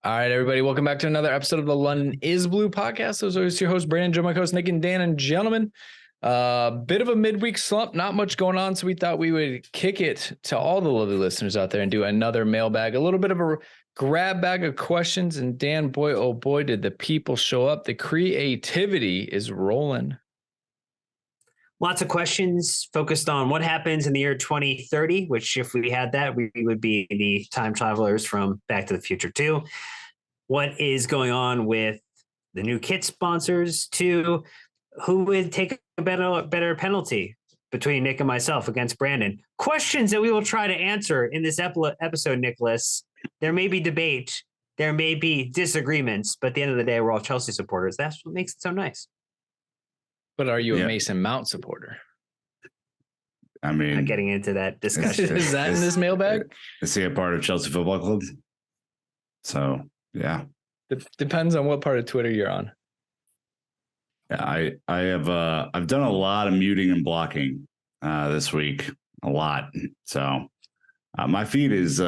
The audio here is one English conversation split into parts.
All right, everybody, welcome back to another episode of the London is Blue podcast. As always, your host, Brandon, Joe, my host, Nick, and Dan. And gentlemen, bit of a midweek slump, not much going on, so we thought we would kick it to all the lovely listeners out there and do another mailbag, a little bit of a grab bag of questions. And Dan, boy, oh boy, did the people show up. The creativity is rolling. Lots of questions focused on what happens in the year 2030, which if we had that, we would be the time travelers from Back to the Future 2. What is going on with the new kit sponsors? To who would take a better penalty between Nick and myself against Brandon? Questions that we will try to answer in this episode, Nicholas. There may be debate. There may be disagreements, but at the end of the day, we're all Chelsea supporters. That's what makes it so nice. But are you a Mason Mount supporter? I mean, not getting into that discussion. Is that in this mailbag? Is he a part of Chelsea Football Club? So, yeah. Depends on what part of Twitter you're on. Yeah, I have I've done a lot of muting and blocking this week. A lot. So my feed's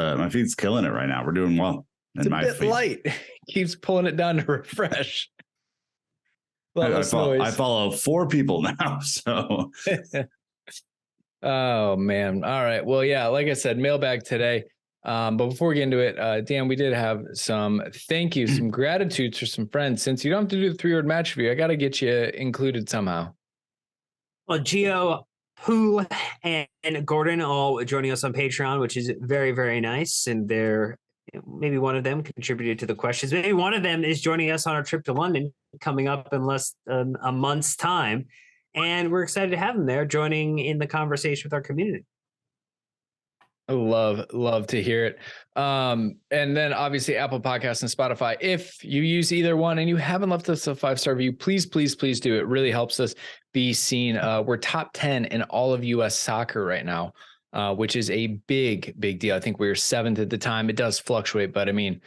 killing it right now. We're doing well. It's a bit light. Keeps pulling it down to refresh. I follow 4 people now. So, oh man! All right. Well, yeah. Like I said, mailbag today. But before we get into it, Dan, we did have some thank yous, some gratitudes for some friends. Since you don't have to do the 3-word match review, I got to get you included somehow. Well, Gio, Pooh, and Gordon all joining us on Patreon, which is very, very nice. And maybe one of them contributed to the questions. Maybe one of them is joining us on our trip to London coming up in less than a month's time. And we're excited to have them there joining in the conversation with our community. I love to hear it. And then obviously Apple Podcasts and Spotify. If you use either one and you haven't left us a 5-star review, please do. It really helps us be seen. We're top 10 in all of US soccer right now. Which is a big deal. I think we were 7th at the time. It does fluctuate, but I mean,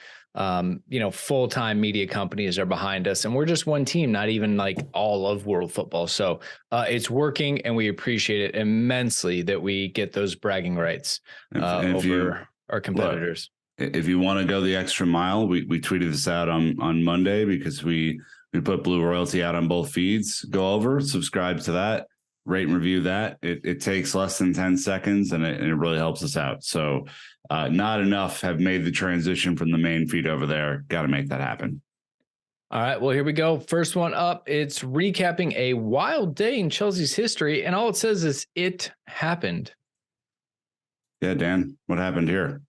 full-time media companies are behind us, and we're just one team, not even like all of world football. So it's working, and we appreciate it immensely that we get those bragging rights over our competitors. Look, if you want to go the extra mile, we tweeted this out on Monday because we put Blue Royalty out on both feeds. Go over, subscribe to that. Rate and review that. It takes less than 10 seconds and it really helps us out. So not enough have made the transition from the main feed over there. Got to make that happen. All right. Well, here we go. First one up. It's recapping a wild day in Chelsea's history. And all it says is it happened. Yeah, Dan, what happened here?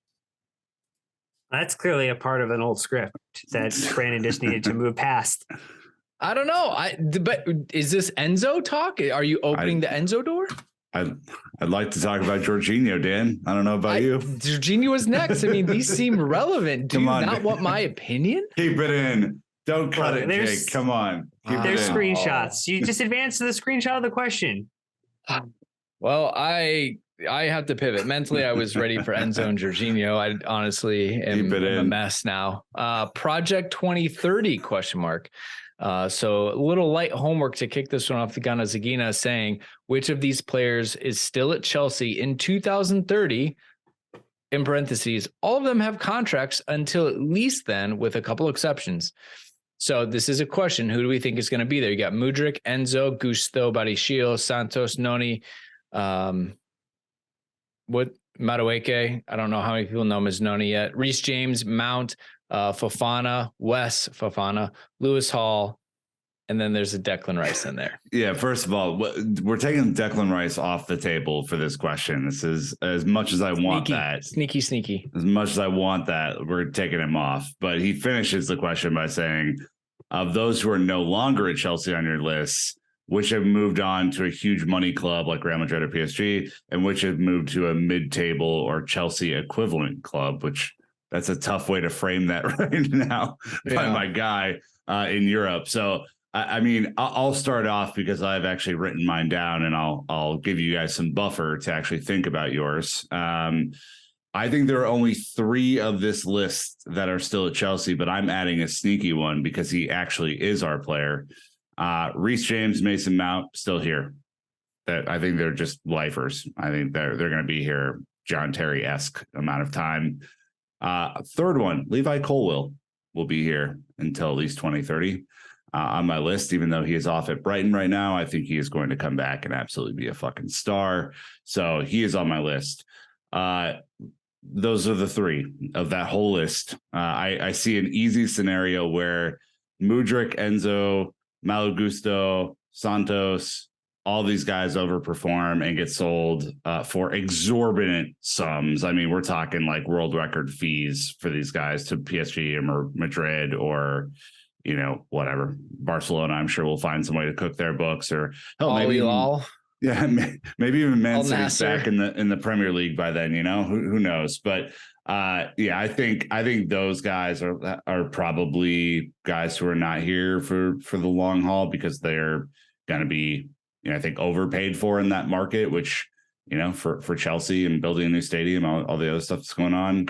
That's clearly a part of an old script that Brandon just needed to move past. I don't know. But is this Enzo talk? Are you opening the Enzo door? I'd like to talk about Jorginho, Dan. I don't know about you. Jorginho is next. I mean, these seem relevant. Do you not want my opinion? Keep it in. Don't cut it, Jake. Come on. There's screenshots. You just advance to the screenshot of the question. Well, I have to pivot. Mentally, I was ready for Enzo and Jorginho. I honestly am a mess now. Project 2030 ? So a little light homework to kick this one off. The Ghana Zagina saying, which of these players is still at Chelsea in 2030? In parentheses, all of them have contracts until at least then, with a couple exceptions. So this is a question. Who do we think is going to be there? You got Mudryk, Enzo, Gusto, Badiashile, Santos, Noni, Madueke. I don't know how many people know him as Noni yet. Reece James, Mount, Fofana, Wes Fofana, Lewis Hall, and then there's a Declan Rice in there. Yeah, first of all, we're taking Declan Rice off the table for this question. This is as much as I want that. Sneaky. As much as I want that, we're taking him off. But he finishes the question by saying, of those who are no longer at Chelsea on your list, which have moved on to a huge money club like Real Madrid or PSG, and which have moved to a mid-table or Chelsea equivalent club, which that's a tough way to frame that right now by my guy in Europe. So, I mean, I'll start off because I've actually written mine down, and I'll give you guys some buffer to actually think about yours. I think there are only 3 of this list that are still at Chelsea, but I'm adding a sneaky one because he actually is our player. Reece James, Mason Mount, still here. That I think they're just lifers. I think they're going to be here John Terry-esque amount of time. Third one, Levi Colwill. will be here until at least 2030 on my list, even though he is off at Brighton right now. I think he is going to come back and absolutely be a fucking star. So he is on my list. Those are the three of that whole list. I see an easy scenario where Mudryk, Enzo, Malo Gusto, Santos, all these guys overperform and get sold for exorbitant sums. I mean, we're talking like world record fees for these guys to PSG or Madrid or, you know, whatever. Barcelona, I'm sure we'll find some way to cook their books, or hell, maybe even Man City's back in the Premier League by then, you know, who knows? But yeah, I think those guys are probably guys who are not here for the long haul because they're going to be, you know, I think overpaid for in that market, which, you know, for Chelsea and building a new stadium, all the other stuff that's going on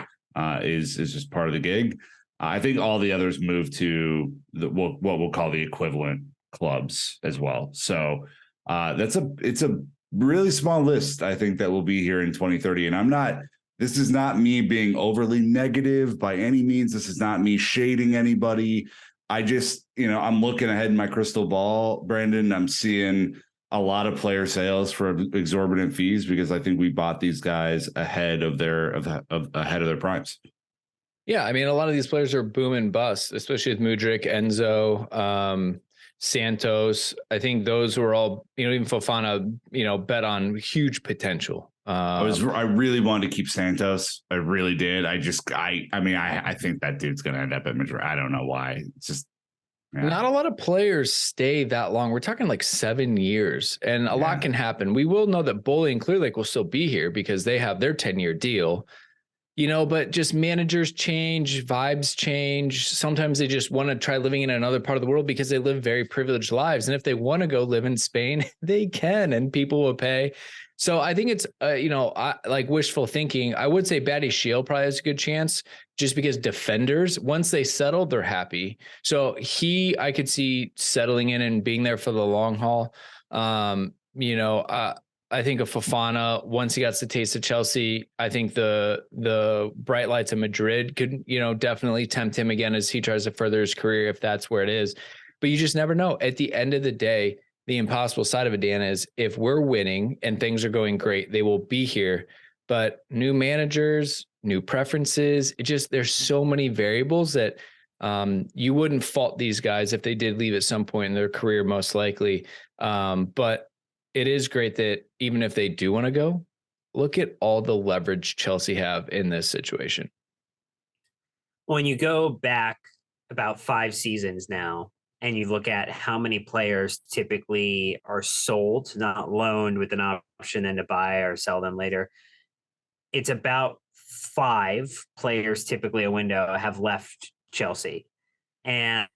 is just part of the gig. I think all the others move to what we'll call the equivalent clubs as well. So it's a really small list, I think, that will be here in 2030. And this is not me being overly negative by any means. This is not me shading anybody. I just, you know, I'm looking ahead in my crystal ball, Brandon. I'm seeing a lot of player sales for exorbitant fees because I think we bought these guys ahead of their primes. Yeah, I mean, a lot of these players are boom and bust, especially with Mudryk, Enzo, Santos. I think those were all, you know, even Fofana, you know, bet on huge potential. I really wanted to keep Santos. I really did. I think that dude's going to end up at Madrid. I don't know why. It's just not a lot of players stay that long. We're talking like 7 years, and a lot can happen. We will know that Bully and Clear Lake will still be here because they have their 10-year deal. You know, but just managers change, vibes change. Sometimes they just want to try living in another part of the world because they live very privileged lives. And if they want to go live in Spain, they can, and people will pay. So I think it's, you know, like wishful thinking. I would say Batty Shield probably has a good chance just because defenders, once they settle, they're happy. So I could see settling in and being there for the long haul. You know, I think of Fofana, once he got the taste of Chelsea, I think the bright lights of Madrid could, you know, definitely tempt him again as he tries to further his career, if that's where it is. But you just never know. At the end of the day, the impossible side of it, Dan, is if we're winning and things are going great, they will be here. But new managers, new preferences, there's so many variables that you wouldn't fault these guys if they did leave at some point in their career, most likely. But it is great that even if they do want to go, look at all the leverage Chelsea have in this situation. When you go back about 5 seasons now, and you look at how many players typically are sold, not loaned with an option then to buy or sell them later, it's about 5 players typically a window have left Chelsea. And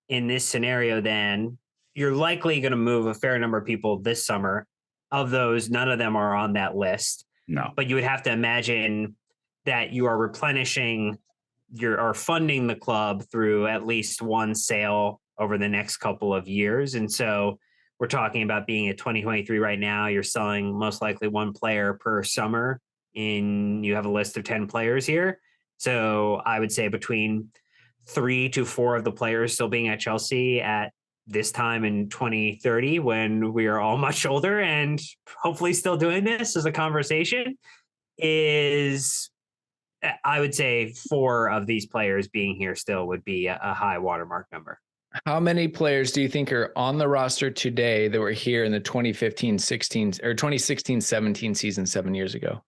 in this scenario, then you're likely going to move a fair number of people this summer. Of those, none of them are on that list. No. But you would have to imagine that you are replenishing or funding the club through at least one sale over the next couple of years. And so we're talking about being at 2023 right now. You're selling most likely one player per summer. You have a list of 10 players here. So I would say between 3 to 4 of the players still being at Chelsea at this time in 2030, when we are all much older and hopefully still doing this as a conversation, is, I would say 4 of these players being here still would be a high watermark number. How many players do you think are on the roster today that were here in the 2015-16 or 2016-17 season 7 years ago?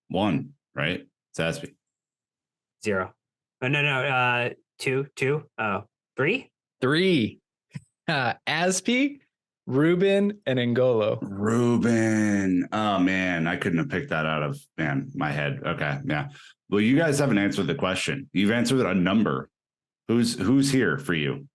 1, right? Zaspy. 0. No. 2. 3. 3. Aspi, Ruben, and N'Golo. Ruben. Oh, man. I couldn't have picked that out of, my head. Okay. Yeah. Well, you guys haven't answered the question. You've answered a number. Who's here for you?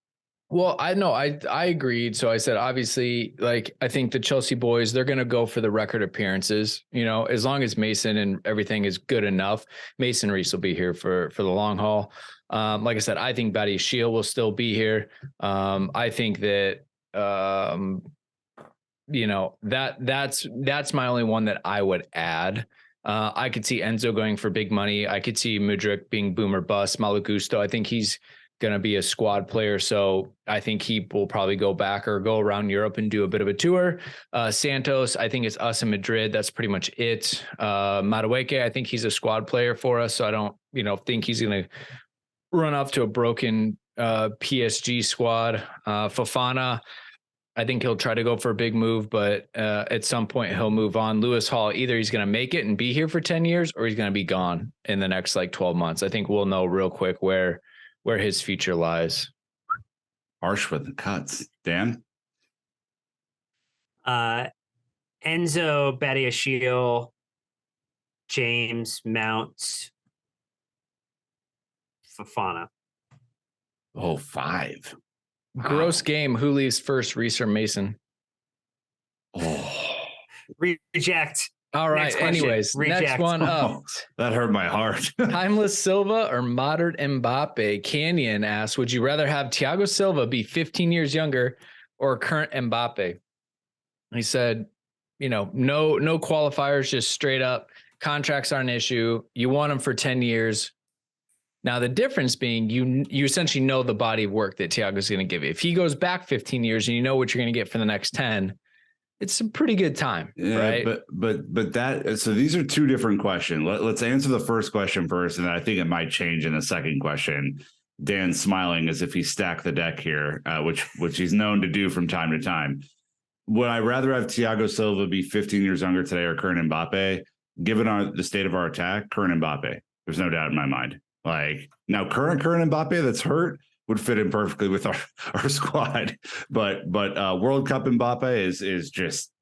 Well, I know I agreed. So I said, obviously, like, I think the Chelsea boys, they're going to go for the record appearances, you know, as long as Mason and everything is good enough. Mason Reese will be here for the long haul. Like I said, I think Batty Shield will still be here. I think that, you know, that's my only one that I would add. I could see Enzo going for big money. I could see Mudryk being boom or bust. Malo Gusto, I think he's going to be a squad player. So I think he will probably go back or go around Europe and do a bit of a tour. Santos, I think it's us in Madrid. That's pretty much it. Madueke, I think he's a squad player for us. So I don't, think he's going to run off to a broken PSG squad. Fofana, I think he'll try to go for a big move, but at some point he'll move on. Lewis Hall, either he's going to make it and be here for 10 years or he's going to be gone in the next 12 months. I think we'll know real quick where his future lies. Harsh with the cuts. Dan? Enzo, Badiashile, James, Mount, Fofana. Oh, 5. Wow. Gross game. Who leaves first, Reese or Mason? Oh. Reject. All right. Anyways, Reject. Next one up. That hurt my heart. Timeless Silva or modern Mbappe? Canyon asks, would you rather have Thiago Silva be 15 years younger or current Mbappe? He said, no qualifiers, just straight up. Contracts aren't an issue. You want him for 10 years. Now, the difference being you essentially know the body of work that Thiago's going to give you. If he goes back 15 years and you know what you're going to get for the next 10, it's a pretty good time, right? But that, so these are two different questions. Let's answer the first question first, and I think it might change in the second question. Dan's smiling as if he stacked the deck here, which he's known to do from time to time. Would I rather have Thiago Silva be 15 years younger today or current Mbappe? Given the state of our attack, current Mbappe. There's no doubt in my mind. Now, current Mbappe that's hurt would fit in perfectly with our squad, but World Cup Mbappe is just,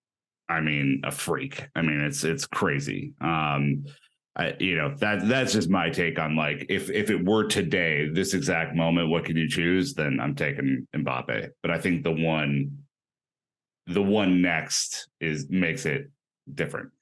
a freak. It's crazy. That's just my take on if it were today, this exact moment, what can you choose? Then I'm taking Mbappe. But I think the one next makes it different.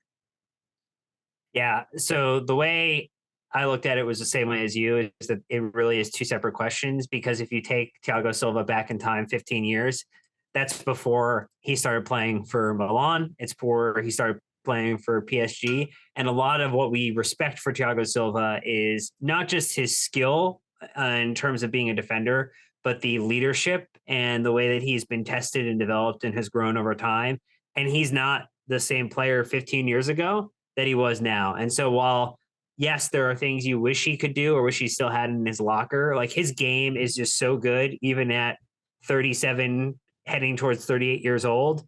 Yeah. So the way I looked at it was the same way as you, is that it really is two separate questions, because if you take Thiago Silva back in time 15 years, that's before he started playing for Milan. It's before he started playing for PSG. And a lot of what we respect for Thiago Silva is not just his skill in terms of being a defender, but the leadership and the way that he's been tested and developed and has grown over time. And he's not the same player 15 years ago that he was now. And so while yes, there are things you wish he could do or wish he still had in his locker, his game is just so good, even at 37, heading towards 38 years old.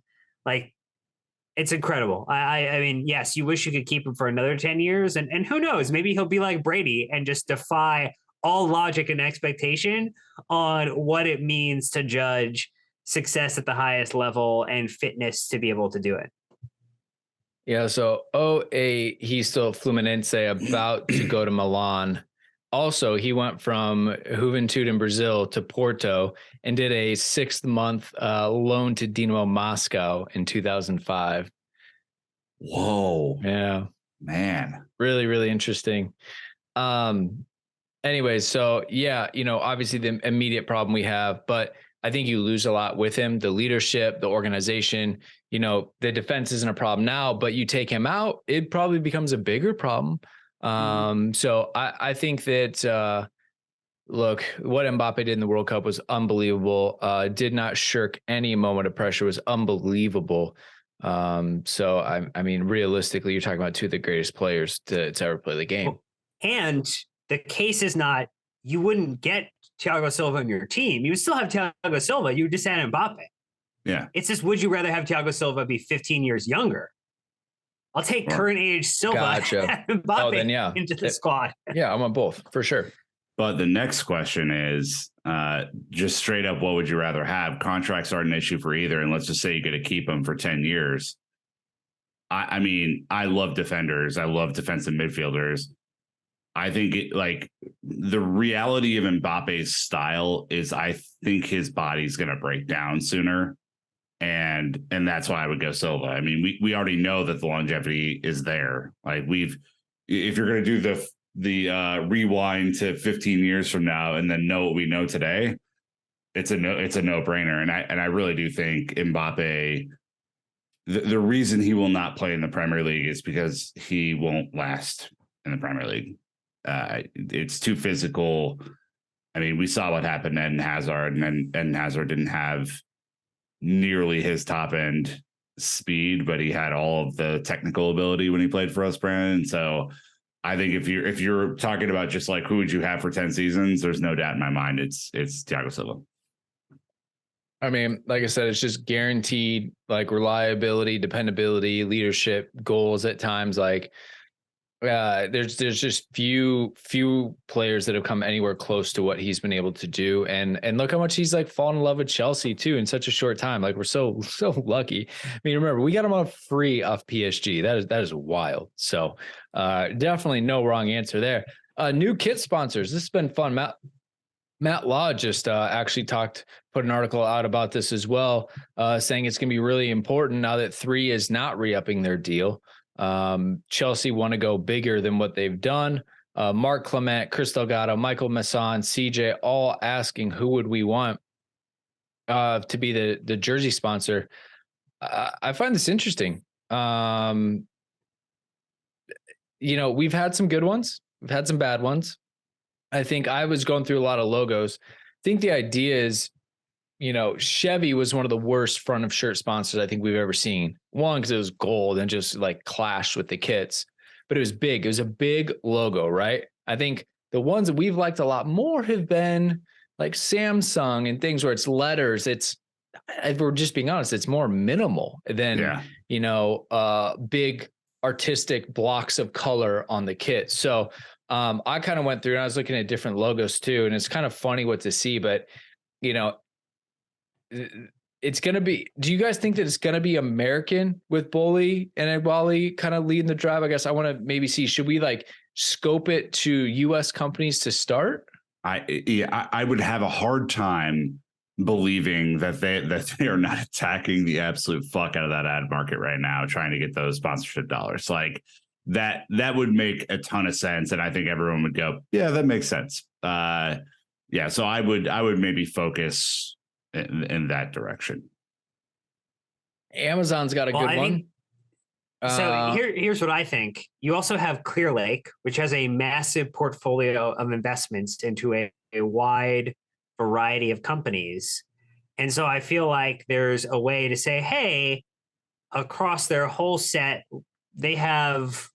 It's incredible. I mean, yes, you wish you could keep him for another 10 years. And who knows, maybe he'll be like Brady and just defy all logic and expectation on what it means to judge success at the highest level and fitness to be able to do it. Yeah, so he's still Fluminense, about to go to Milan. Also, he went from Juventude in Brazil to Porto and did a 6-month loan to Dinamo Moscow in 2005. Whoa. Yeah. Man. Really, really interesting. Anyways, so yeah, obviously the immediate problem we have, but I think you lose a lot with him, the leadership, the organization. The defense isn't a problem now, but you take him out, it probably becomes a bigger problem. So I think that, look, what Mbappe did in the World Cup was unbelievable. Did not shirk any moment of pressure, was unbelievable. So realistically, you're talking about two of the greatest players to ever play the game. And the case is not, you wouldn't get Thiago Silva on your team. You would still have Thiago Silva. You would just add Mbappe. Yeah. It's just, would you rather have Thiago Silva be 15 years younger? I'll take current age Silva and Mbappe into the squad. Yeah, I want both for sure. But the next question is just straight up, what would you rather have? Contracts aren't an issue for either. And let's just say you get to keep them for 10 years. I love defenders. I love defensive midfielders. I think the reality of Mbappe's style is I think his body's going to break down sooner. And that's why I would go Silva. We already know that the longevity is there. If you're going to do the rewind to 15 years from now and then know what we know today, it's a no brainer. And I really do think Mbappe the reason he will not play in the Premier League is because he won't last in the Premier League. It's too physical. I mean, we saw what happened to Eden Hazard, and Eden Hazard didn't have nearly his top end speed, but he had all of the technical ability when he played for us, Brandon. So I think if you're talking about just like who would you have for 10 seasons, there's no doubt in my mind it's Thiago Silva. I mean, like I said, it's just guaranteed like reliability, dependability, leadership, goals at times. Like there's just few players that have come anywhere close to what he's been able to do. And look how much he's like fallen in love with Chelsea too in such a short time. Like we're so lucky. I mean, remember, we got him on free off PSG. That is wild. So definitely no wrong answer there. New kit sponsors. This has been fun. Matt Law just actually put an article out about this as well, saying it's going to be really important now that 3 is not re-upping their deal. Chelsea want to go bigger than what they've done. Mark Clement, Chris Delgado, Michael Masson, CJ, all asking who would we want to be the jersey sponsor. I find this interesting. We've had some good ones. We've had some bad ones. I think I was going through a lot of logos. I think the idea is, Chevy was one of the worst front of shirt sponsors I think we've ever seen. One, because it was gold and just like clashed with the kits, but it was big. It was a big logo, right? I think the ones that we've liked a lot more have been like Samsung and things where it's letters. If we're just being honest, it's more minimal than, big artistic blocks of color on the kit. So I kind of went through and I was looking at different logos too. And it's kind of funny what to see, but it's going to be, do you guys think that it's going to be American with Bully and Egbali kind of leading the drive? I guess I want to maybe see, should we like scope it to US companies to start? I would have a hard time believing that they are not attacking the absolute fuck out of that ad market right now, trying to get those sponsorship dollars. Like that would make a ton of sense. And I think everyone would go, yeah, that makes sense. So I would maybe focus in that direction. Amazon's got a good one. So here's what I think. You also have Clear Lake, which has a massive portfolio of investments into a wide variety of companies. And so I feel like there's a way to say, hey, across their whole set, they have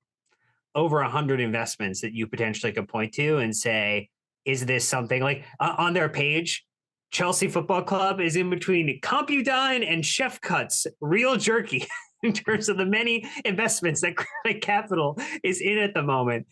over 100 investments that you potentially could point to and say, is this something like on their page? Chelsea Football Club is in between Compudine and Chef Cuts, Real Jerky, in terms of the many investments that Credit Capital is in at the moment.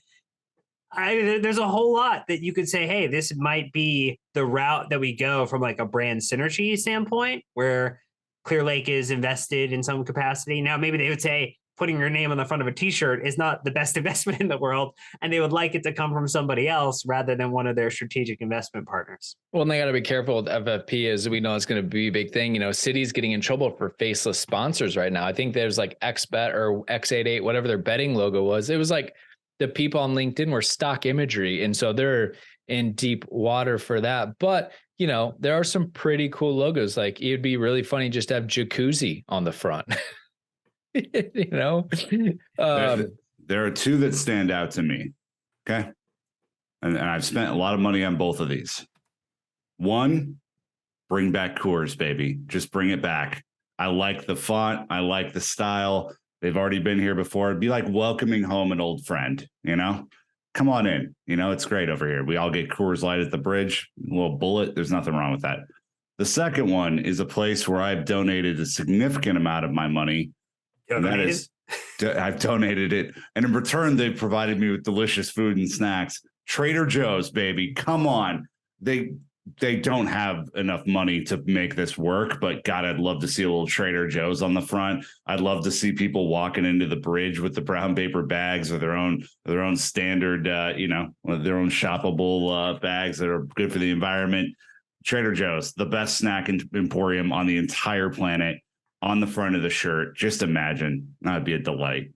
There's a whole lot that you could say, hey, this might be the route that we go from like a brand synergy standpoint, where Clear Lake is invested in some capacity. Now, maybe they would say putting your name on the front of a t-shirt is not the best investment in the world, and they would like it to come from somebody else rather than one of their strategic investment partners. Well, and they got to be careful with FFP, as we know it's going to be a big thing. City's getting in trouble for faceless sponsors right now. I think there's like XBet or X88, whatever their betting logo was. It was like the people on LinkedIn were stock imagery. And so they're in deep water for that. But, there are some pretty cool logos. Like it'd be really funny just to have jacuzzi on the front. There are two that stand out to me. Okay. And I've spent a lot of money on both of these. One, bring back Coors, baby. Just bring it back. I like the font. I like the style. They've already been here before. It'd be like welcoming home an old friend, come on in. It's great over here. We all get Coors Light at the bridge, a little bullet. There's nothing wrong with that. The second one is a place where I've donated a significant amount of my money. And that is, I've donated it. And in return, they've provided me with delicious food and snacks. Trader Joe's, baby. Come on. They don't have enough money to make this work, but God, I'd love to see a little Trader Joe's on the front. I'd love to see people walking into the bridge with the brown paper bags or their own standard, their own shoppable bags that are good for the environment. Trader Joe's, the best snack emporium on the entire planet, on the front of the shirt. Just imagine. That'd be a delight.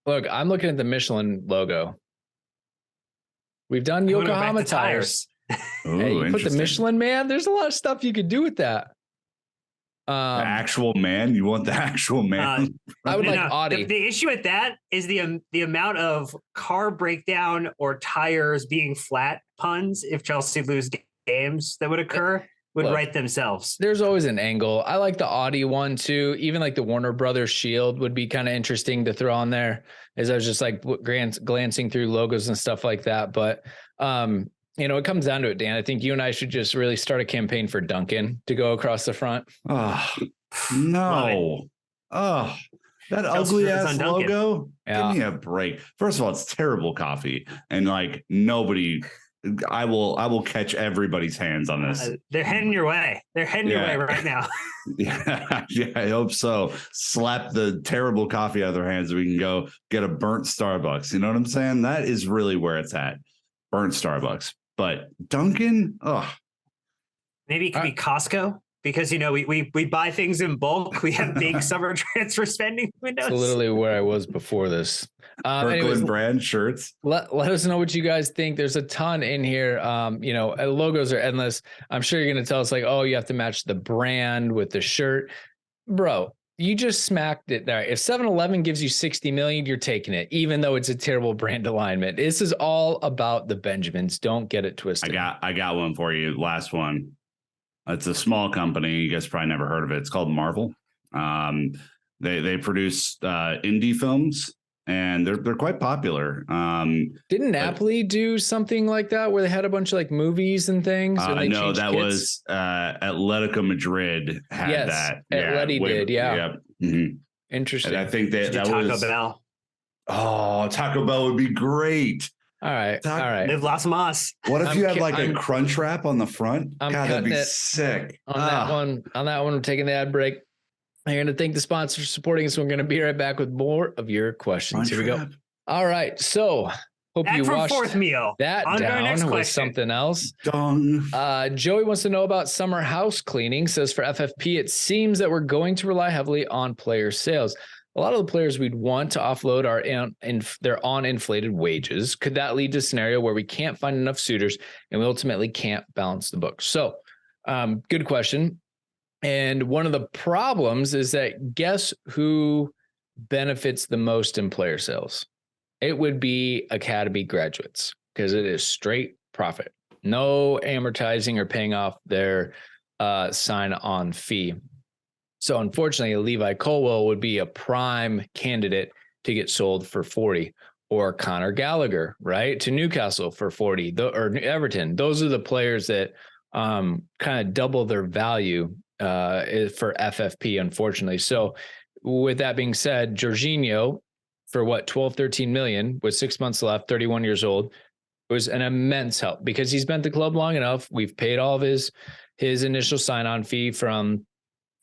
Look, I'm looking at the Michelin logo. We've done Yokohama tires. Ooh, hey, you put the Michelin, man. There's a lot of stuff you could do with that. The actual man? You want the actual man? I would like Audi. The issue with that is the amount of car breakdown or tires being flat puns if Chelsea lose games that would occur would write themselves. There's always an angle. I like the Audi one too. Even like the Warner Brothers shield would be kind of interesting to throw on there, as I was just like glancing through logos and stuff like that. But it comes down to it, Dan. I think you and I should just really start a campaign for Duncan to go across the front. Oh, no. Oh, that ugly ass logo. Yeah. Give me a break. First of all, it's terrible coffee. And like nobody, I will catch everybody's hands on this. They're heading your way. They're heading your way right now. Yeah, I hope so. Slap the terrible coffee out of their hands so we can go get a burnt Starbucks. You know what I'm saying? That is really where it's at. Burnt Starbucks. But Duncan, maybe it could be Costco, because we buy things in bulk. We have big summer transfer spending windows. That's literally where I was before this. Kirkland brand shirts. Let us know what you guys think. There's a ton in here. Logos are endless. I'm sure you're going to tell us like, oh, you have to match the brand with the shirt, bro. You just smacked it there. If 7-Eleven gives you 60 million, you're taking it, even though it's a terrible brand alignment. This is all about the Benjamins. Don't get it twisted. I got one for you. Last one. It's a small company. You guys probably never heard of it. It's called Marvel. They produce indie films, and they're quite popular. Didn't Napoli do something like that where they had a bunch of like movies and things? No, that was Atletico Madrid had that. Atleti did. Yeah. Mm-hmm. Interesting. And I think that Taco was Bell. Oh, Taco Bell would be great. All right. Live Las Mas. What if you had like a crunch wrap on the front? God, that'd be sick. That one, we're taking the ad break. I'm going to thank the sponsor for supporting us. We're going to be right back with more of your questions. Here we go. All right. So hope you washed fourth meal. That down with something else. Joey wants to know about summer house cleaning. Says for FFP, it seems that we're going to rely heavily on player sales. A lot of the players we'd want to offload are they're on inflated wages. Could that lead to a scenario where we can't find enough suitors and we ultimately can't balance the books? So good question. And one of the problems is that guess who benefits the most in player sales? It would be academy graduates, because it is straight profit. No amortizing or paying off their sign-on fee. So unfortunately, Levi Colwell would be a prime candidate to get sold for 40, or Conor Gallagher, right, to Newcastle for 40, or Everton. Those are the players that kind of double their value for FFP, unfortunately. So with that being said, Jorginho for 12, 13 million with 6 months left, 31 years old, was an immense help because he's been at the club long enough. We've paid all of his initial sign-on fee from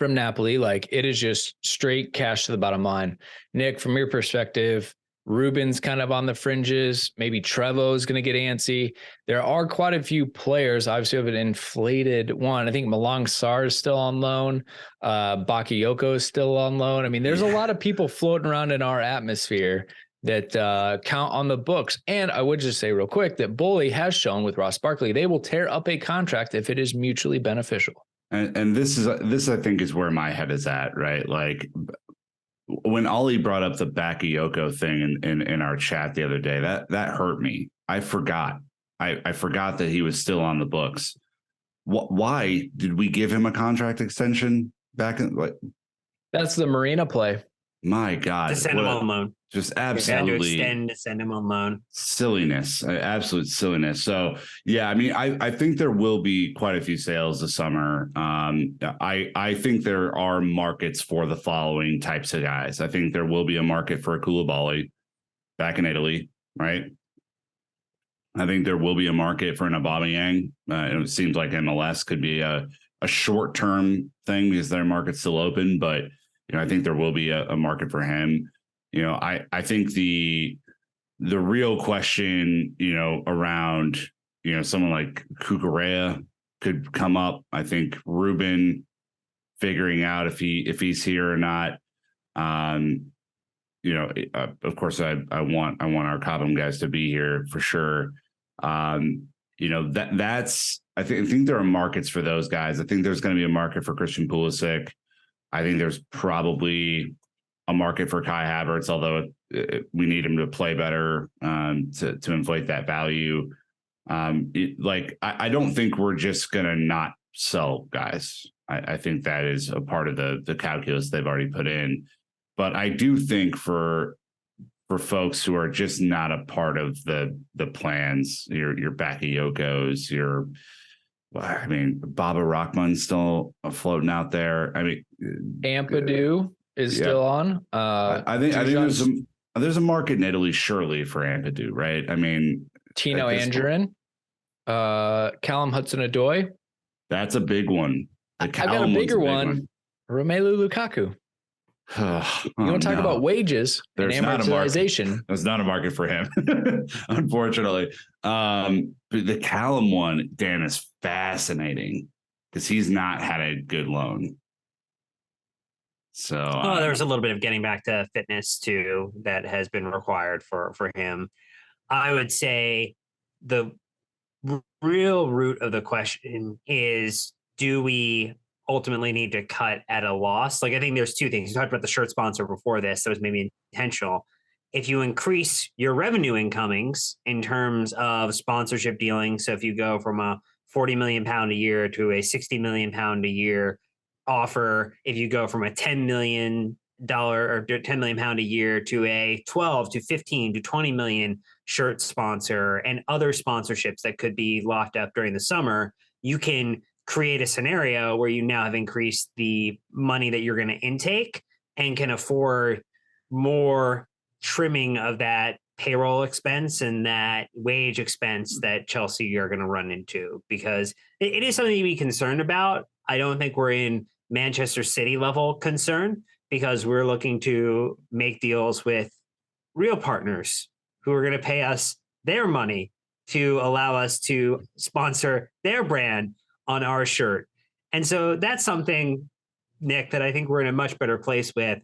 Napoli. Like, it is just straight cash to the bottom line. Nick, from your perspective, Ruben's kind of on the fringes. Maybe Trevo's going to get antsy. There are quite a few players, obviously, have an inflated one. I think Malang Sarr is still on loan. Bakayoko is still on loan. I mean, there's a lot of people floating around in our atmosphere that count on the books. And I would just say real quick that Bully has shown with Ross Barkley, they will tear up a contract if it is mutually beneficial. And this I think is where my head is at, right? Like, when Ollie brought up the Bakayoko thing in our chat the other day, that hurt me. I forgot. I forgot that he was still on the books. Why did we give him a contract extension back in? That's the Marina play. My God. To send him on loan. Just absolutely to send him on loan. Silliness, absolute silliness. So, yeah, I mean, I think there will be quite a few sales this summer. I think there are markets for the following types of guys. I think there will be a market for a Koulibaly back in Italy, right? I think there will be a market for an Aubameyang. It seems like MLS could be a short-term thing because their market's still open, but I think there will be a market for him. I think the real question, around, someone like Cucurella could come up. I think Ruben figuring out if he's here or not. Of course, I want our Cobham guys to be here for sure. That's I think there are markets for those guys. I think there's going to be a market for Christian Pulisic. I think there's probably a market for Kai Havertz, although we need him to play better to inflate that value. I don't think we're just going to not sell guys. I think that is a part of the calculus they've already put in. But I do think for folks who are just not a part of the plans, your Bakayokos, Baba Rockman's still floating out there. I mean, Ampadu is still on. I think there's a market in Italy surely for Ampadu, right? I mean, Tino Angerin, Callum Hudson-Odoi. That's a big one. I got a bigger one. Romelu Lukaku. You want to talk about wages and amortization? There's not a market for him, unfortunately. The Callum one, Dan, is fascinating because he's not had a good loan. So there was a little bit of getting back to fitness too that has been required for him. I would say the real root of the question is, do we ultimately need to cut at a loss? Like, I think there's two things. You talked about the shirt sponsor before this. That was maybe intentional. If you increase your revenue incomings in terms of sponsorship dealing, so if you go from a £40 million a year to a £60 million a year offer, if you go from a $10 million or £10 million a year to a 12 to 15 to 20 million shirt sponsor and other sponsorships that could be locked up during the summer, you can create a scenario where you now have increased the money that you're going to intake and can afford more trimming of that payroll expense and that wage expense that Chelsea are going to run into, because it is something to be concerned about. I don't think we're in Manchester City level concern, because we're looking to make deals with real partners who are going to pay us their money to allow us to sponsor their brand on our shirt. And so that's something, Nick, that I think we're in a much better place with.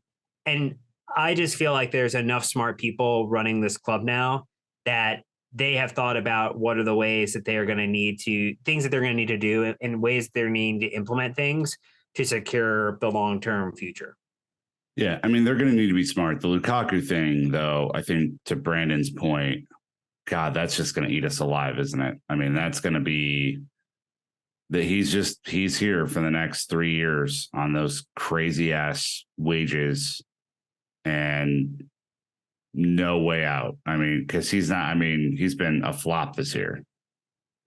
And I just feel like there's enough smart people running this club now that they have thought about what are the ways that they are going to need to, things that they're going to need to do and ways they're needing to implement things to secure the long-term future. Yeah, I mean, they're going to need to be smart. The Lukaku thing, though, I think to Brandon's point, God, that's just going to eat us alive, isn't it? I mean, that's going to be that he's here for the next 3 years on those crazy ass wages and no way out. I mean, because he's been a flop this year.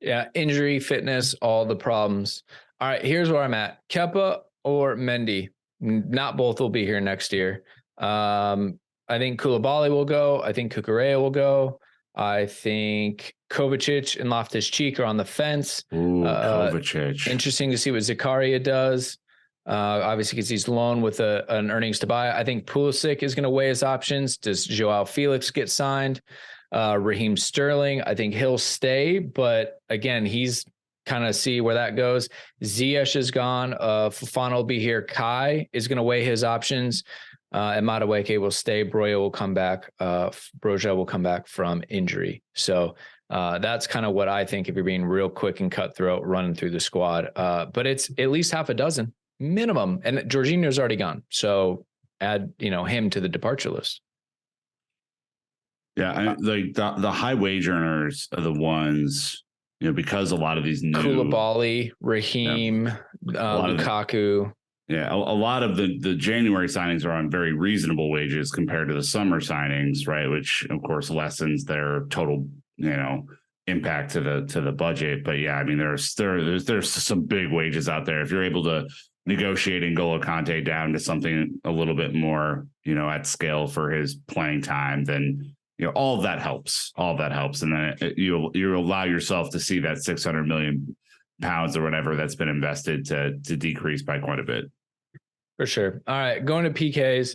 Yeah, injury, fitness, all the problems. All right, here's where I'm at. Kepa or Mendy. Not both will be here next year. I think Koulibaly will go. I think Cucurella will go. I think Kovacic and Loftus-Cheek are on the fence. Ooh, Kovacic. Interesting to see what Zakaria does. Obviously, because he's loaned with an earnings to buy. I think Pulisic is going to weigh his options. Does Joao Felix get signed? Raheem Sterling, I think he'll stay. But again, he's kind of see where that goes. Ziyech is gone. Fofana will be here. Kai is going to weigh his options. And Madueke will stay. Broja will come back. Broja will come back from injury. So that's kind of what I think if you're being real quick and cutthroat running through the squad. But it's at least half a dozen minimum. And Jorginho's already gone. So add, him to the departure list. Yeah. The high wage earners are the ones, because a lot of these new Koulibaly, Raheem, Lukaku. A lot of the January signings are on very reasonable wages compared to the summer signings, right? Which of course lessens their total, impact to the budget. But yeah, I mean, there's some big wages out there. If you're able to negotiate N'Golo Kante down to something a little bit more, at scale for his playing time, then all of that helps. And then you allow yourself to see that 600 million pounds or whatever that's been invested to decrease by quite a bit. For sure. All right. Going to PKs.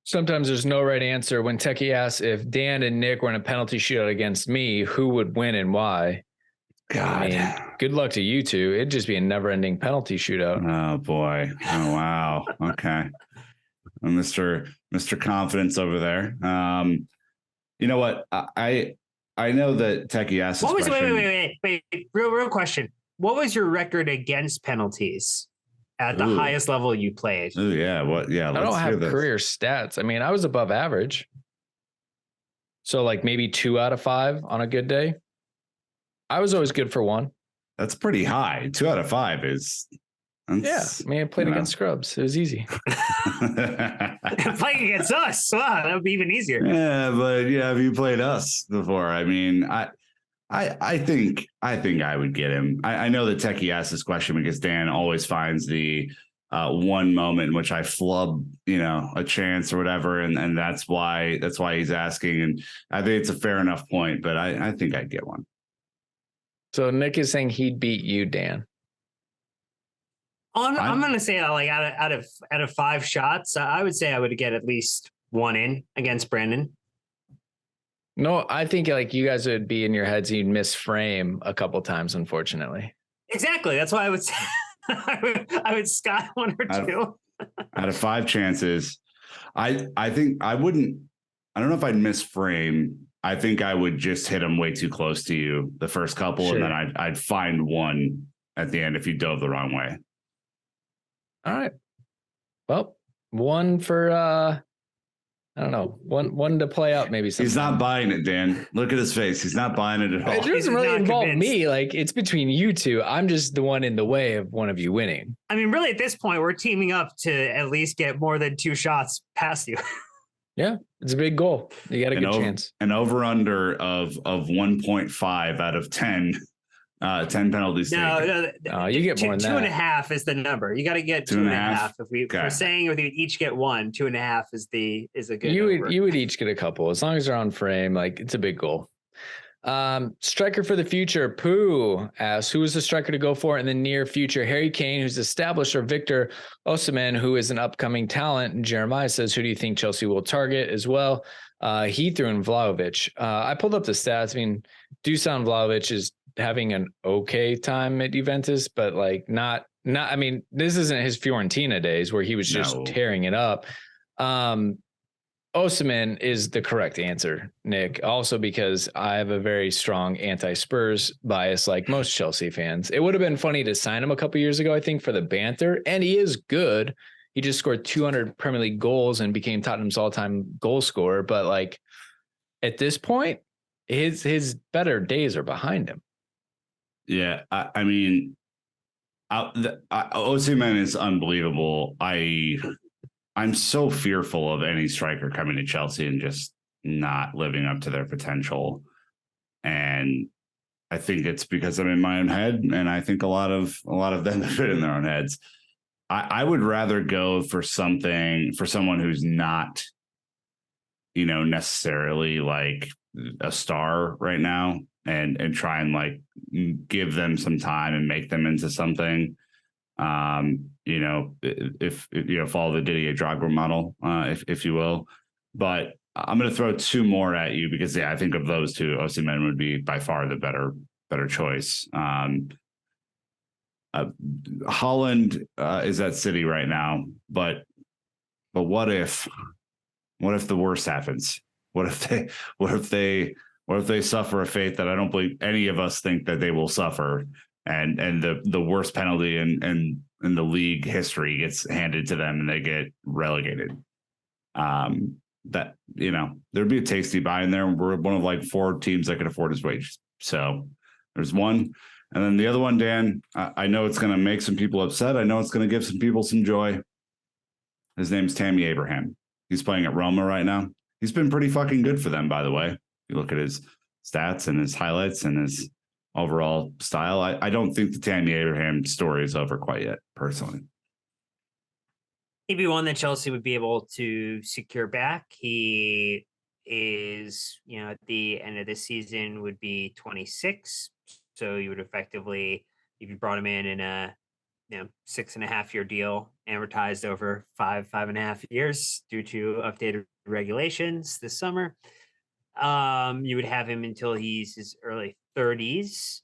Sometimes there's no right answer. When Techie asks if Dan and Nick were in a penalty shootout against me, who would win and why? God, good luck to you two. It'd just be a never ending penalty shootout. Oh boy. Oh, wow. Okay. Mr. Confidence over there. You know what? I know that Techie asked this question. Wait. Real question. What was your record against penalties at the highest level you played. Oh yeah. What? Yeah. I don't have career stats. I mean, I was above average. So like maybe 2 out of 5 on a good day. I was always good for 1. That's pretty high. 2 out of 5 is. Yeah. I mean, I played against scrubs. It was easy. Playing against us. Wow, that would be even easier. Yeah, but have you played us before? I mean, I think I would get him. I know that Techie asked this question because Dan always finds the one moment in which I flub, a chance or whatever, and that's why he's asking. And I think it's a fair enough point, but I think I'd get one. So Nick is saying he'd beat you, Dan. I'm going to say like out of 5 shots, I would say I would get at least 1 in against Brandon. No, I think like you guys would be in your heads. You'd miss frame a couple times, unfortunately. Exactly. That's why I would say I would sky 1 or 2. Out of 5 chances, I think I wouldn't. I don't know if I'd miss frame. I think I would just hit him way too close to you the first couple, and then I'd find 1 at the end if you dove the wrong way. All right. Well, 1 for I don't know, one to play out maybe. He's not buying it, Dan. Look at his face. He's not buying it at all. It doesn't really involve me. Like, it's between you two. I'm just the one in the way of one of you winning. I mean, really, at this point, we're teaming up to at least get more than 2 shots past you. Yeah, it's a big goal. You got a good chance. An over under of 1.5 out of 10. 10 penalties. No, you get more than that. 2.5 is the number. You got to get 2.5. If we're saying if we each get 1, 2.5 is a good. You would each get a couple as long as they're on frame. Like, it's a big goal. Striker for the future. Pooh asks, who is the striker to go for in the near future? Harry Kane, who's established, or Victor Osimhen, who is an upcoming talent? And Jeremiah says, who do you think Chelsea will target as well? He threw in Vlahovic. I pulled up the stats. I mean, Dusan Vlahovic is having an okay time at Juventus, but like not, I mean, this isn't his Fiorentina days where he was just tearing it up. Osimhen is the correct answer, Nick, also because I have a very strong anti-Spurs bias, like most Chelsea fans. It would have been funny to sign him a couple years ago, I think, for the banter, and he is good. He just scored 200 Premier League goals and became Tottenham's all-time goal scorer. But like at this point, his better days are behind him. Yeah, I mean, Osimhen is unbelievable. I'm so fearful of any striker coming to Chelsea and just not living up to their potential. And I think it's because I'm in my own head, and I think a lot of them fit in their own heads. I would rather go for someone who's not, necessarily like a star right now, and try and like give them some time and make them into something. If follow the Didier Drogba model, if you will. But I'm going to throw 2 more at you because I think of those 2, Osimhen would be by far the better choice. Holland is at City right now, but what if the worst happens? What if they suffer a fate that I don't believe any of us think that they will suffer, and the worst penalty in the league history gets handed to them and they get relegated? That there'd be a tasty buy in there. We're one of like 4 teams that can afford his wages. So there's one. And then the other one, Dan, I know it's going to make some people upset. I know it's going to give some people some joy. His name's Tammy Abraham. He's playing at Roma right now. He's been pretty fucking good for them, by the way. You look at his stats and his highlights and his overall style. I don't think the Tammy Abraham story is over quite yet, personally. He'd be one that Chelsea would be able to secure back. He is, at the end of this season would be 26. So you would effectively, if you brought him in a 6.5-year deal, amortized over 5.5 years due to updated regulations this summer, you would have him until he's his early 30s.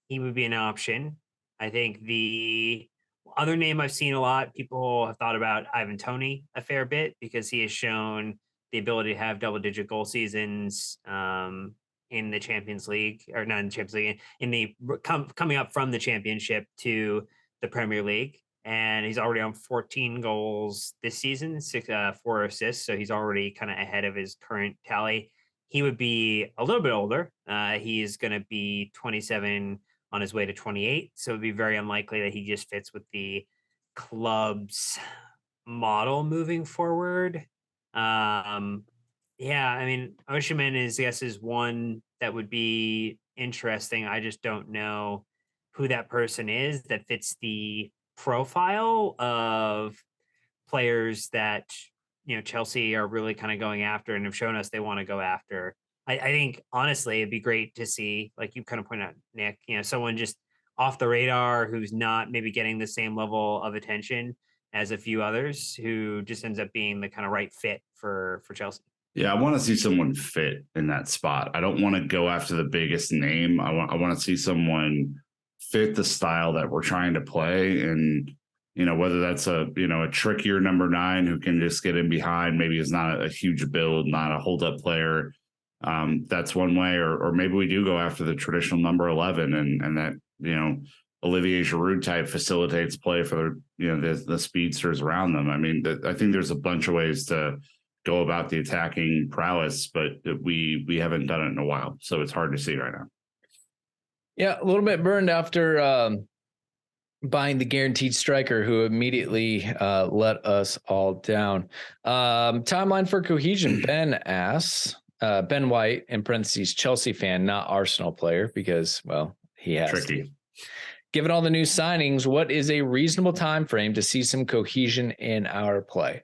He would be an option. I think the other name I've seen a lot, people have thought about Ivan Toney a fair bit because he has shown the ability to have double-digit goal seasons in the Champions League, or not in the Champions League, in the coming up from the Championship to the Premier League. and he's already on 14 goals this season, 4 assists. So he's already kind of ahead of his current tally. He would be a little bit older. He is going to be 27 on his way to 28. So it'd be very unlikely that he just fits with the club's model moving forward. Yeah, I mean, Osimhen is one that would be interesting. I just don't know who that person is that fits the profile of players that Chelsea are really kind of going after and have shown us they want to go after. I think honestly it'd be great to see, like you kind of pointed out, Nick, someone just off the radar who's not maybe getting the same level of attention as a few others, who just ends up being the kind of right fit for Chelsea. Yeah, I want to see someone fit in that spot. I don't want to go after the biggest name. I want to see someone fit the style that we're trying to play. And, whether that's a trickier number 9 who can just get in behind, maybe is not a huge build, not a hold up player. That's one way, or maybe we do go after the traditional number 11 and that, Olivier Giroud type facilitates play for the speedsters around them. I mean, I think there's a bunch of ways to go about the attacking prowess, but we haven't done it in a while, so it's hard to see right now. Yeah, a little bit burned after buying the guaranteed striker, who immediately let us all down. Timeline for cohesion. Ben asks, Ben White, in parentheses, Chelsea fan, not Arsenal player, because, well, he has tricky. To. Given all the new signings, what is a reasonable time frame to see some cohesion in our play?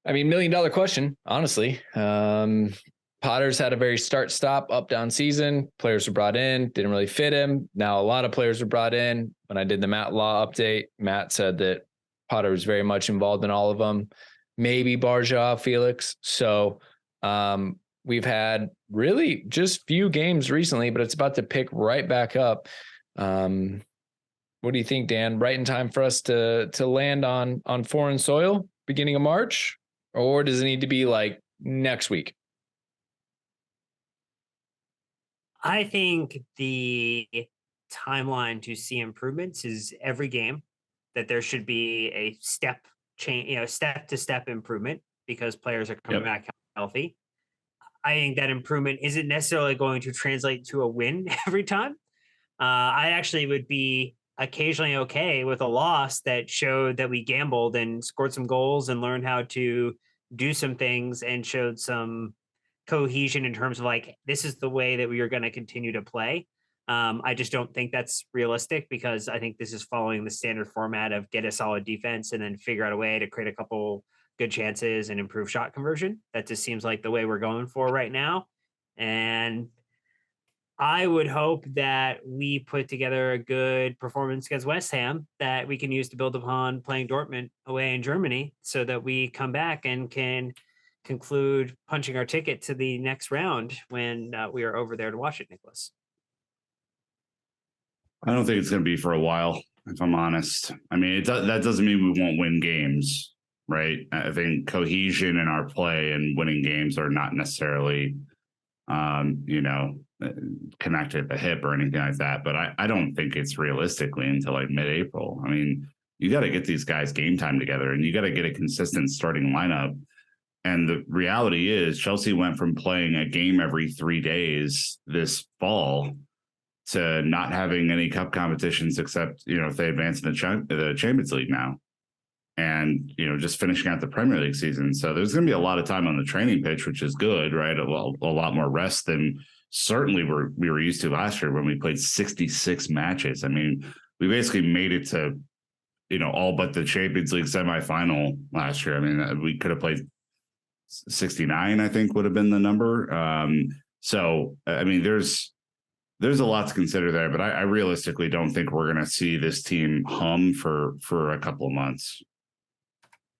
I mean, $1 million question, honestly. Potter's had a very start-stop, up-down season. Players were brought in, didn't really fit him. Now a lot of players were brought in. When I did the Matt Law update, Matt said that Potter was very much involved in all of them. Maybe Barja, Felix. So we've had really just few games recently, but it's about to pick right back up. What do you think, Dan? Right in time for us to land on foreign soil, beginning of March? Or does it need to be like next week? I think the timeline to see improvements is every game, that there should be a step change, step to step improvement, because players are coming back healthy. I think that improvement isn't necessarily going to translate to a win every time. I actually would be occasionally okay with a loss that showed that we gambled and scored some goals and learned how to do some things and showed some cohesion in terms of like, this is the way that we are going to continue to play. I just don't think that's realistic, because I think this is following the standard format of get a solid defense and then figure out a way to create a couple good chances and improve shot conversion. That just seems like the way we're going for right now. And I would hope that we put together a good performance against West Ham that we can use to build upon playing Dortmund away in Germany, so that we come back and can conclude punching our ticket to the next round when we are over there to watch it, Nicholas. I don't think it's going to be for a while, if I'm honest. I mean, that doesn't mean we won't win games, right? I think cohesion in our play and winning games are not necessarily, connected at the hip or anything like that. But I don't think it's realistically until like mid-April. I mean, you got to get these guys game time together, and you got to get a consistent starting lineup. And the reality is Chelsea went from playing a game every 3 days this fall to not having any cup competitions except, if they advance in the Champions League now, and, just finishing out the Premier League season. So there's going to be a lot of time on the training pitch, which is good, right? A lot more rest than certainly we were used to last year when we played 66 matches. I mean, we basically made it to, all but the Champions League semifinal last year. I mean, we could have played 69, I think would have been the number. So, I mean, there's a lot to consider there, but I realistically don't think we're going to see this team hum for a couple of months.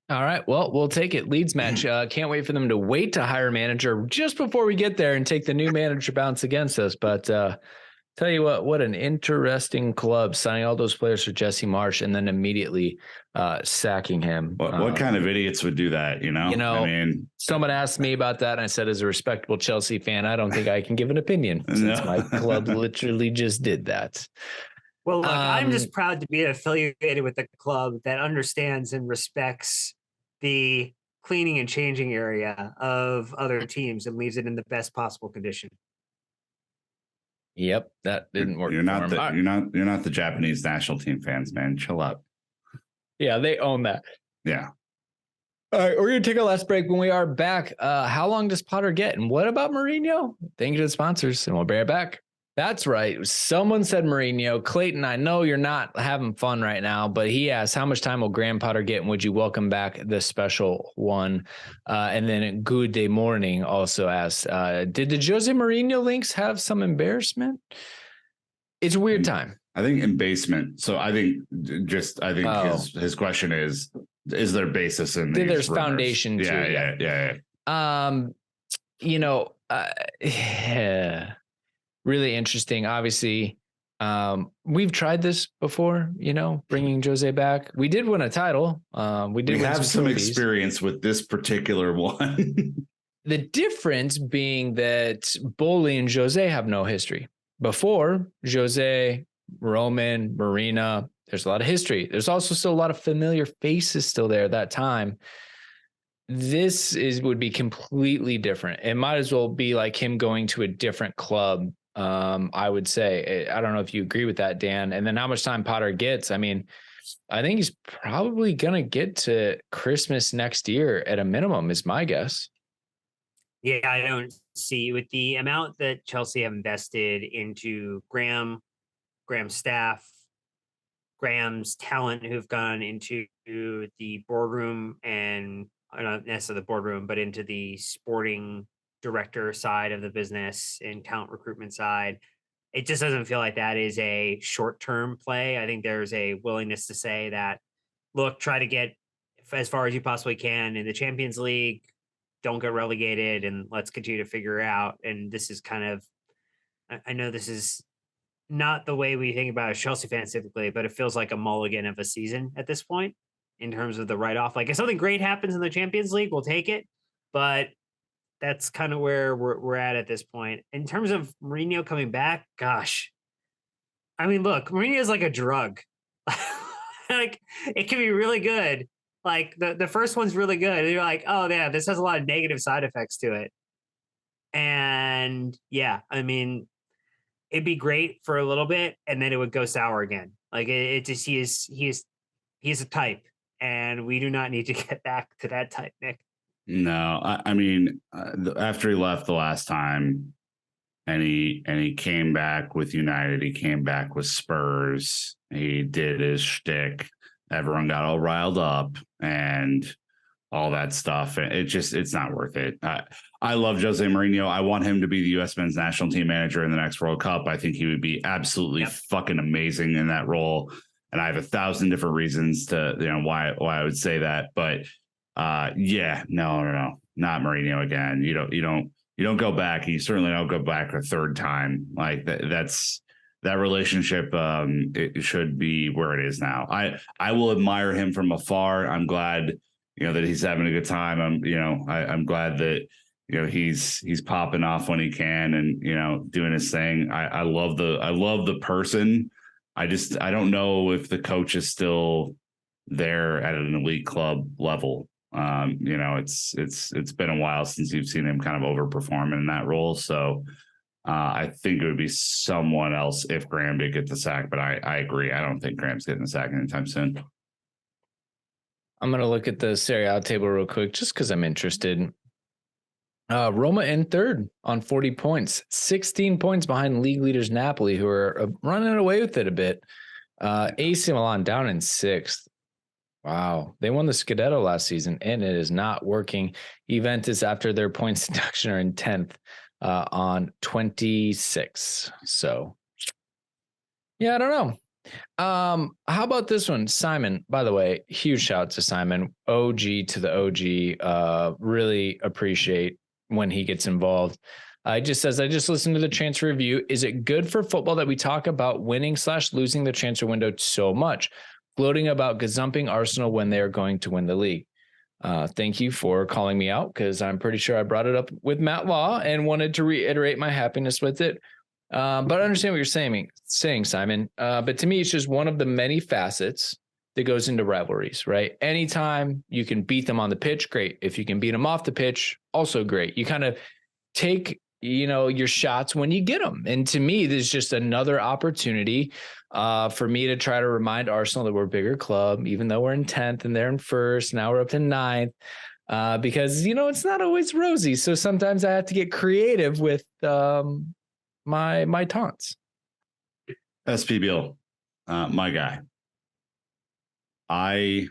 All right. Well, we'll take it. Leeds match. Can't wait for them to wait to hire a manager just before we get there and take the new manager bounce against us. But tell you what an interesting club, signing all those players for Jesse Marsch and then immediately sacking him. What kind of idiots would do that? I mean, someone asked me about that, and I said, as a respectable Chelsea fan, I don't think I can give an opinion since my club literally just did that. Well, look, I'm just proud to be affiliated with a club that understands and respects the cleaning and changing area of other teams and leaves it in the best possible condition. Yep, that didn't work. You're not the Japanese national team fans, man. Chill out. Yeah, they own that. Yeah. All right, we're going to take our last break. When we are back, how long does Potter get? And what about Mourinho? Thank you to the sponsors, and we'll be right back. That's right. Someone said Mourinho. Clayton, I know you're not having fun right now, but he asked, how much time will Graham Potter get? And would you welcome back the special one? And then Good Day Morning also asked, did the Jose Mourinho links have some embarrassment? It's a weird time. I think embasement. So I think his question is there basis in these there's rumors? Foundation to it? Yeah. Really interesting. Obviously, we've tried this before, bringing Jose back. We did win a title. We have some experience with this particular one. The difference being that Boli and Jose have no history. Before, Jose, Roman, Marina, there's a lot of history. There's also still a lot of familiar faces still there at that time. This would be completely different. It might as well be like him going to a different club. I would say. I don't know if you agree with that, Dan. And then how much time Potter gets. I mean, I think he's probably going to get to Christmas next year at a minimum, is my guess. Yeah, I don't see with the amount that Chelsea have invested into Graham's staff, Graham's talent who've gone into the boardroom and not necessarily the boardroom, but into the sporting director side of the business and talent recruitment side. It just doesn't feel like that is a short-term play. I think there's a willingness to say that, look, try to get as far as you possibly can in the Champions League, don't get relegated, and let's continue to figure out. And this is kind of, I know this is not the way we think about a Chelsea fans typically, but it feels like a mulligan of a season at this point in terms of the write-off. Like if something great happens in the Champions League, we'll take it. But that's kind of where we're at this point. In terms of Mourinho coming back, gosh. I mean, look, Mourinho is like a drug. Like it can be really good. Like the first one's really good. And you're like, oh yeah, this has a lot of negative side effects to it. And yeah, I mean, it'd be great for a little bit and then it would go sour again. Like it just, he is a type and we do not need to get back to that type, Nick. No, I mean, after he left the last time and he came back with United, he came back with Spurs, he did his shtick, everyone got all riled up and all that stuff. It's not worth it. I love Jose Mourinho. I want him to be the U.S. men's national team manager in the next World Cup. I think he would be absolutely fucking amazing in that role. And I have 1,000 different reasons to, why I would say that, but no, not Mourinho again. You don't go back. You certainly don't go back a third time. Like that relationship. It should be where it is now. I will admire him from afar. I'm glad, that he's having a good time. I'm glad that, he's popping off when he can and, doing his thing. I love the person. I don't know if the coach is still there at an elite club level. It's been a while since you've seen him kind of overperform in that role. So I think it would be someone else if Graham did get the sack, but I agree. I don't think Graham's getting the sack anytime soon. I'm going to look at the Serie A table real quick, just because I'm interested. Roma in third on 40 points, 16 points behind league leaders Napoli, who are running away with it a bit. AC Milan down in sixth. Wow. They won the Scudetto last season, and it is not working. Juventus, after their points deduction, are in 10th on 26. So, yeah, I don't know. How about this one? Simon, by the way, huge shout out to Simon, OG to the OG. Really appreciate when he gets involved. It just says, I just listened to the transfer review. Is it good for football that we talk about winning/losing the transfer window so much? Gloating about gazumping Arsenal when they are going to win the league. Thank you for calling me out, because I'm pretty sure I brought it up with Matt Law and wanted to reiterate my happiness with it. But I understand what you're saying, Simon. But to me, it's just one of the many facets that goes into rivalries, right? Anytime you can beat them on the pitch, great. If you can beat them off the pitch, also great. You kind of take, your shots when you get them. And to me, there's just another opportunity for me to try to remind Arsenal that we're a bigger club, even though we're in 10th and they're in first. Now we're up to 9th. Because, it's not always rosy. So sometimes I have to get creative with my taunts. SP Bill, my guy. I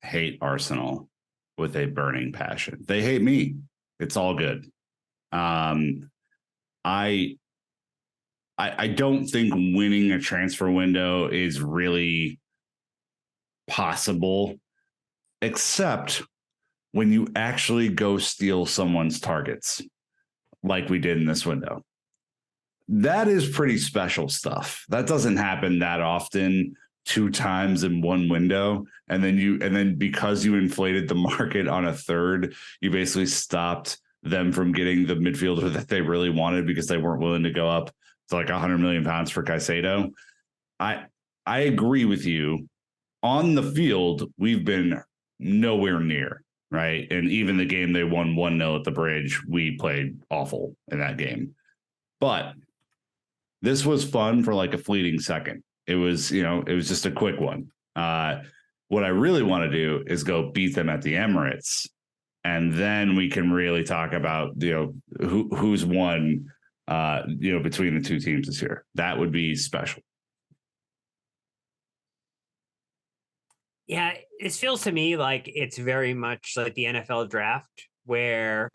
hate Arsenal with a burning passion. They hate me. It's all good. I don't think winning a transfer window is really possible, except when you actually go steal someone's targets, like we did in this window. That is pretty special stuff. That doesn't happen that often, 2 times in one window. And then because you inflated the market on a third, you basically stopped them from getting the midfielder that they really wanted because they weren't willing to go up to like £100 million for Caicedo. I agree with you. On the field, we've been nowhere near, right? And even the game they won 1-0 at the Bridge, we played awful in that game. But this was fun for like a fleeting second. It was just a quick one. What I really want to do is go beat them at the Emirates. And then we can really talk about, who's won, between the two teams this year. That would be special. Yeah, it feels to me like it's very much like the NFL draft where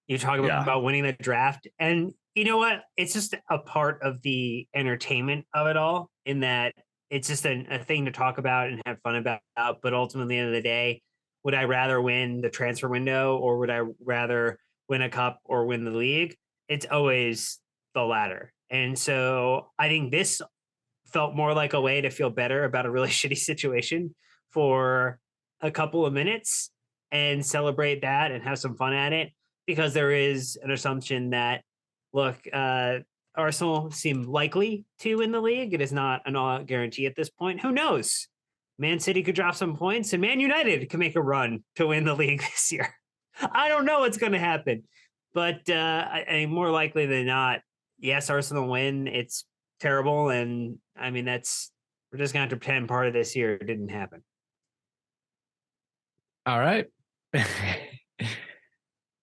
you talk about winning the draft. And you know what? It's just a part of the entertainment of it all, in that it's just a thing to talk about and have fun about. But ultimately, at the end of the day, would I rather win the transfer window, or would I rather win a cup or win the league? It's always the latter. And so I think this felt more like a way to feel better about a really shitty situation for a couple of minutes and celebrate that and have some fun at it, because there is an assumption that, look, Arsenal seem likely to win the league. It is not an all-out guarantee at this point. Who knows? Man City could drop some points, and Man United could make a run to win the league this year. I don't know what's going to happen, but I more likely than not, yes, Arsenal win. It's terrible, and I mean we're just going to have to pretend part of this year didn't happen. All right.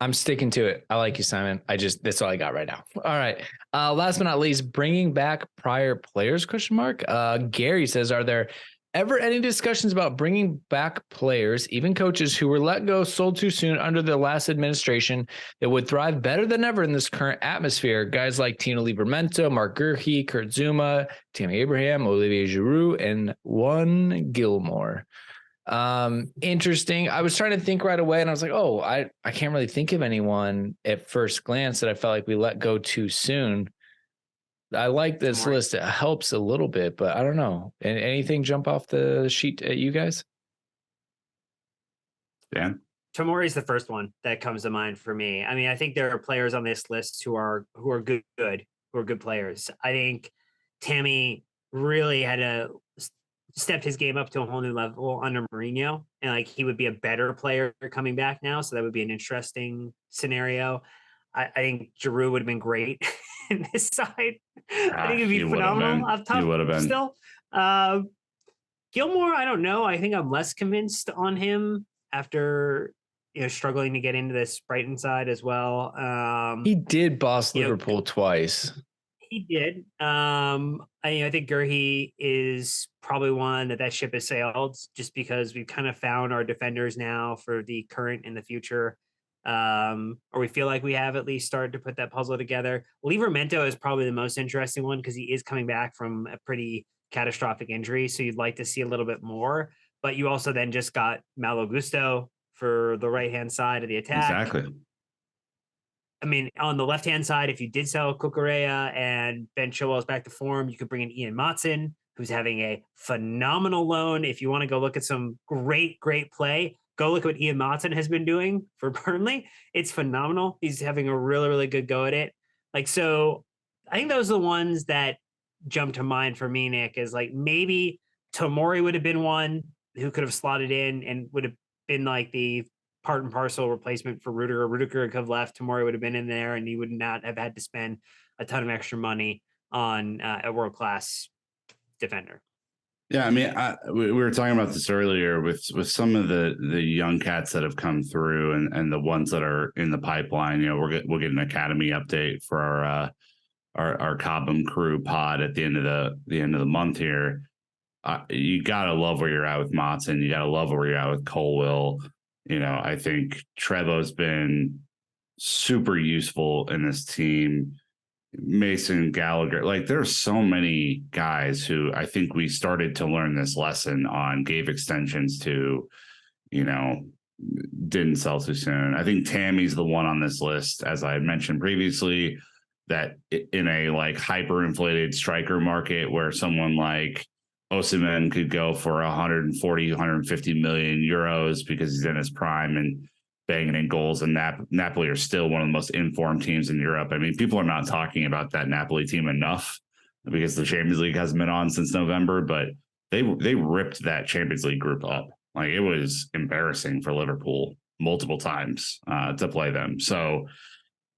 I'm sticking to it. I like you, Simon. That's all I got right now. All right. Last but not least, bringing back prior players, ? Gary says, are there ever any discussions about bringing back players, even coaches who were let go, sold too soon under the last administration, that would thrive better than ever in this current atmosphere? Guys like Tino Livramento, Mark Gurhey, Kurt Zuma, Tammy Abraham, Olivier Giroud, and Juan Gilmore. Interesting. I was trying to think right away, and I was like, I can't really think of anyone at first glance that I felt like we let go too soon. I like this list. It helps a little bit, but I don't know. Anything jump off the sheet at you guys? Dan? Tomori's the first one that comes to mind for me. I mean, I think there are players on this list who are good, who are good players. I think Tammy really had to step his game up to a whole new level under Mourinho, and like he would be a better player coming back now. So that would be an interesting scenario. I think Giroud would have been great in this side. I think it'd be phenomenal up top. He would have been still. Gilmore, I don't know. I think I'm less convinced on him after struggling to get into this Brighton side as well. He did boss Liverpool twice. He did. I think Gurhey is probably one that ship has sailed, just because we've kind of found our defenders now for the current and the future. Or we feel like we have at least started to put that puzzle together. Livramento is probably the most interesting one, because he is coming back from a pretty catastrophic injury. So you'd like to see a little bit more, but you also then just got Malo Gusto for the right-hand side of the attack. Exactly. I mean, on the left-hand side, if you did sell Cucurella and Ben Chilwell's back to form, you could bring in Ian Matson, who's having a phenomenal loan. If you want to go look at some great play, go look at what Ian Matson has been doing for Burnley. It's phenomenal. He's having a really, really good go at it. So I think those are the ones that jump to mind for me, Nick, is like maybe Tomori would have been one who could have slotted in and would have been like the part and parcel replacement for Rudiger. Rudiger could have left. Tomori would have been in there, and he would not have had to spend a ton of extra money on a world-class defender. Yeah, I mean, we were talking about this earlier with some of the young cats that have come through and the ones that are in the pipeline. You know, we'll get an academy update for our Cobham crew pod at the end of the month here. You gotta love where you're at with Motson. You gotta love where you're at with Colwill. You know, I think Trevo's been super useful in this team. Mason, Gallagher, like there's so many guys who I think we started to learn this lesson on, gave extensions to, you know, didn't sell too soon. I think Tammy's the one on this list, as I had mentioned previously, that in a like hyperinflated striker market where someone like Osimhen could go for 140, 150 million euros because he's in his prime and banging in goals, and Napoli are still one of the most informed teams in Europe. I mean, people are not talking about that Napoli team enough because the Champions League hasn't been on since November, but they ripped that Champions League group up. Like, it was embarrassing for Liverpool multiple times to play them. So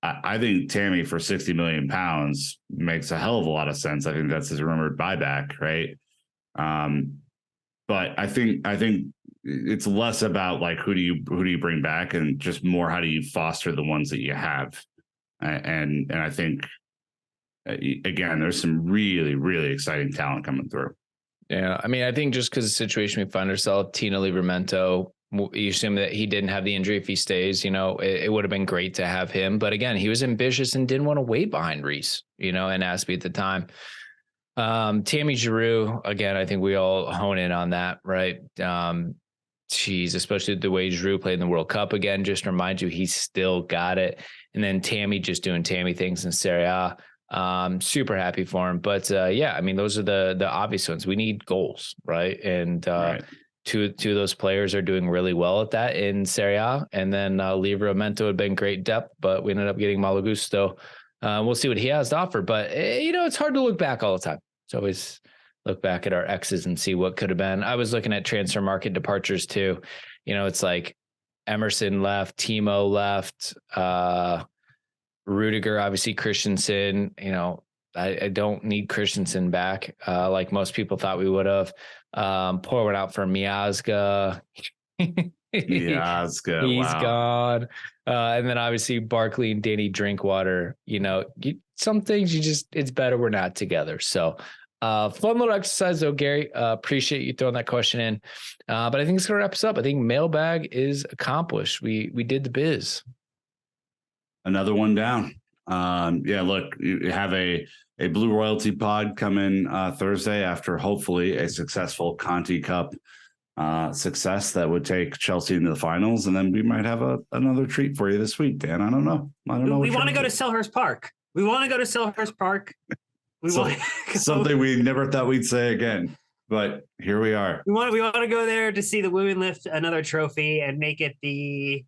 I think Tammy for 60 million pounds makes a hell of a lot of sense. I think that's his rumored buyback, right? But I think it's less about like who do you bring back and just more how do you foster the ones that you have. And I think again, there's some really, really exciting talent coming through. Yeah, I mean, I think just because of the situation we find ourselves, Tino Livramento, you assume that he didn't have the injury if he stays, you know, it would have been great to have him. But again, he was ambitious and didn't want to wait behind Reece, you know, and Aspie at the time. Tammy Giroux, again, I think we all hone in on that, right? Especially the way Giroux played in the World Cup again, just remind you, he's still got it. And then Tammy just doing Tammy things in Serie A. Super happy for him. But yeah, I mean, those are the obvious ones. We need goals, right? And right. Two of those players are doing really well at that in Serie A. And then Livramento had been great depth, but we ended up getting Malo Gusto. We'll see what he has to offer. But, you know, it's hard to look back all the time. It's always look back at our X's and see what could have been. I was looking at transfer market departures too. You know, it's like Emerson left, Timo left, Rudiger, obviously Christensen. You know, I don't need Christensen back like most people thought we would have. Pour one out for Miazga. Miazga, he's wow. gone. And then obviously Barkley and Danny Drinkwater. You know, some things it's better we're not together. So fun little exercise though, Gary. Appreciate you throwing that question in. But I think it's going to wrap us up. I think mailbag is accomplished. We did the biz. Another one down. Yeah, look, you have a Blue Royalty pod coming Thursday after hopefully a successful Conti Cup success that would take Chelsea into the finals, and then we might have another treat for you this week, Dan. I don't know. We want to go to Selhurst Park. Something we never thought we'd say again, but here we are. We want to go there to see the women lift another trophy and make it the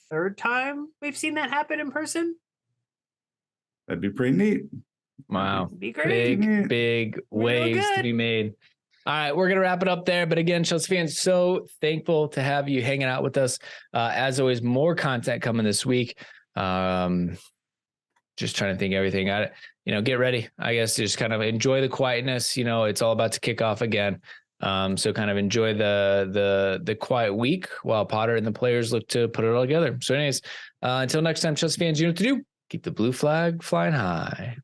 third time we've seen that happen in person. That'd be pretty neat. Wow. That'd be great. Big waves to be made. All right, we're going to wrap it up there. But again, Chelsea fans, so thankful to have you hanging out with us. As always, more content coming this week. Just trying to think everything out. You know, get ready. I guess just kind of enjoy the quietness. You know, it's all about to kick off again. So kind of enjoy the quiet week while Potter and the players look to put it all together. So anyways, until next time, Chelsea fans, you know what to do. Keep the blue flag flying high.